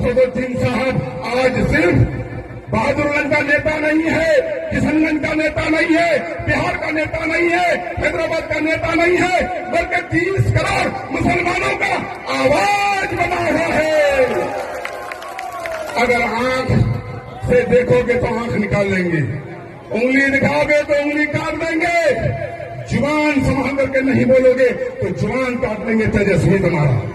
असदुद्दीन साहब आज सिर्फ बहादुरगंज का नेता नहीं है, किशनगंज का नेता नहीं है, बिहार का नेता नहीं है, हैदराबाद का नेता नहीं है, बल्कि 30 करोड़ मुसलमानों का आवाज बना हुआ है। अगर आंख से देखोगे तो आंख निकाल लेंगे, उंगली दिखाओगे तो उंगली काट देंगे, जुबान संभाल करके नहीं बोलोगे तो जुबान काट देंगे तेजस्वी तुम्हारा।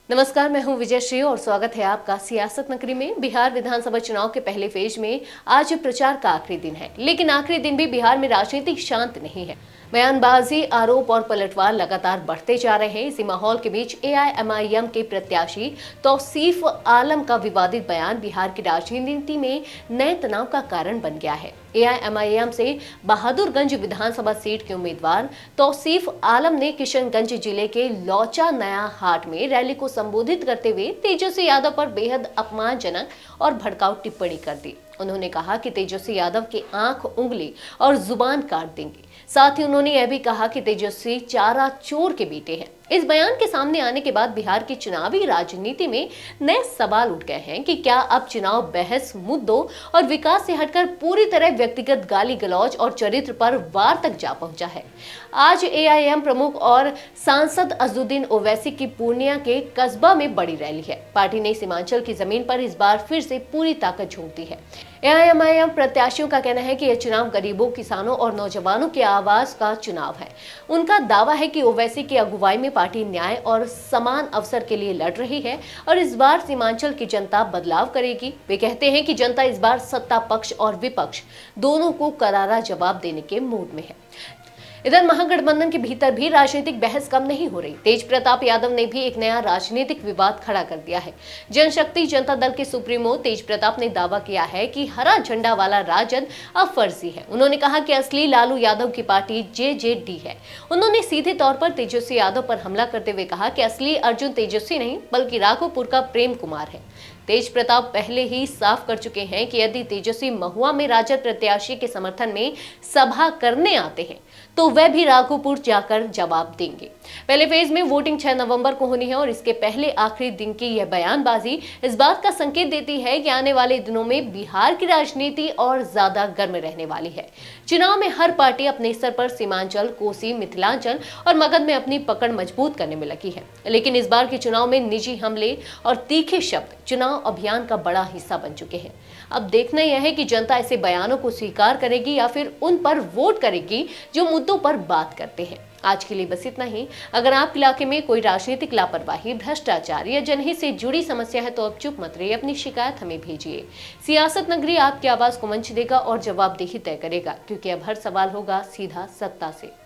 नमस्कार, मैं हूं विजयश्री और स्वागत है आपका सियासत नगरी में। बिहार विधानसभा चुनाव के पहले फेज में आज प्रचार का आखिरी दिन है, लेकिन आखिरी दिन भी बिहार में राजनीति शांत नहीं है। बयानबाजी, आरोप और पलटवार लगातार बढ़ते जा रहे हैं। इसी माहौल के बीच एआईएमआईएम के प्रत्याशी तौसीफ आलम का विवादित बयान बिहार की राजनीति में नए तनाव का कारण बन गया है। एआईएमआईएम से बहादुरगंज विधानसभा सीट के उम्मीदवार तौसीफ आलम ने किशनगंज जिले के लौचा नया हाट में रैली को संबोधित करते हुए तेजस्वी यादव पर बेहद अपमानजनक और भड़काऊ टिप्पणी कर दी। उन्होंने कहा कि तेजस्वी यादव की आंख, उंगली और जुबान काट देंगे। साथ ही उन्होंने यह भी कहा कि तेजस्वी चारा चोर के बेटे हैं। इस बयान के सामने आने के बाद बिहार की चुनावी राजनीति में नए सवाल उठ गए हैं कि क्या अब चुनाव बहस, मुद्दों और विकास से हटकर पूरी तरह व्यक्तिगत गाली गलौज और चरित्र पर वार तक जा पहुंचा है। आज एआईएम प्रमुख और सांसद अजहरुद्दीन ओवैसी की पूर्णिया के कस्बा में बड़ी रैली है। पार्टी ने सीमांचल की जमीन पर इस बार फिर से पूरी ताकत झोंक दी है। एआईएमआईएम प्रत्याशियों का कहना है कि यह चुनाव गरीबों, किसानों और नौजवानों की आवाज का चुनाव है। उनका दावा है कि ओवैसी की अगुवाई में पार्टी न्याय और समान अवसर के लिए लड़ रही है और इस बार सीमांचल की जनता बदलाव करेगी। वे कहते हैं कि जनता इस बार सत्ता पक्ष और विपक्ष दोनों को करारा जवाब देने के मूड में है। इधर महागठबंधन के भीतर भी राजनीतिक बहस कम नहीं हो रही। तेज प्रताप यादव ने भी एक नया राजनीतिक विवाद खड़ा कर दिया है। जनशक्ति जनता दल के सुप्रीमो तेज प्रताप ने दावा किया है कि हरा झंडा वाला राजद अब फर्जी है। उन्होंने कहा कि असली लालू यादव की पार्टी जेजेडी है। उन्होंने सीधे तौर पर तेजस्वी यादव पर हमला करते हुए कहा कि असली अर्जुन तेजस्वी नहीं बल्कि राघोपुर का प्रेम कुमार है। तेज प्रताप पहले ही साफ कर चुके हैं कि यदि तेजस्वी महुआ में राजद प्रत्याशी के समर्थन में सभा करने आते हैं तो वह भी राघोपुर जाकर जवाब देंगे। पहले फेज में वोटिंग 6 नवंबर को होनी है और इसके पहले आखिरी दिन की यह बयानबाजी इस बात का संकेत देती है कि आने वाले दिनों में बिहार की राजनीति और ज्यादा गर्म रहने वाली है। चुनाव में हर पार्टी अपने स्तर पर सीमांचल, कोसी, मिथिलांचल और मगध में अपनी पकड़ मजबूत करने में लगी है, लेकिन इस बार के चुनाव में निजी हमले और तीखे शब्द चुनाव अभियान का बड़ा हिस्सा बन चुके हैं। अब देखना यह है कि जनता ऐसे बयानों को स्वीकार करेगी या फिर उन पर वोट करेगी जो मुद्दों पर बात करते हैं। आज के लिए बस इतना ही। अगर आपके इलाके में कोई राजनीतिक लापरवाही, भ्रष्टाचार या जनहित से जुड़ी समस्या है तो अब चुप मत रहिए, अपनी शिकायत हमें भेजिए। सियासत नगरी आपकी आवाज को मंच देगा और जवाबदेही तय करेगा, क्योंकि अब हर सवाल होगा सीधा सत्ता से।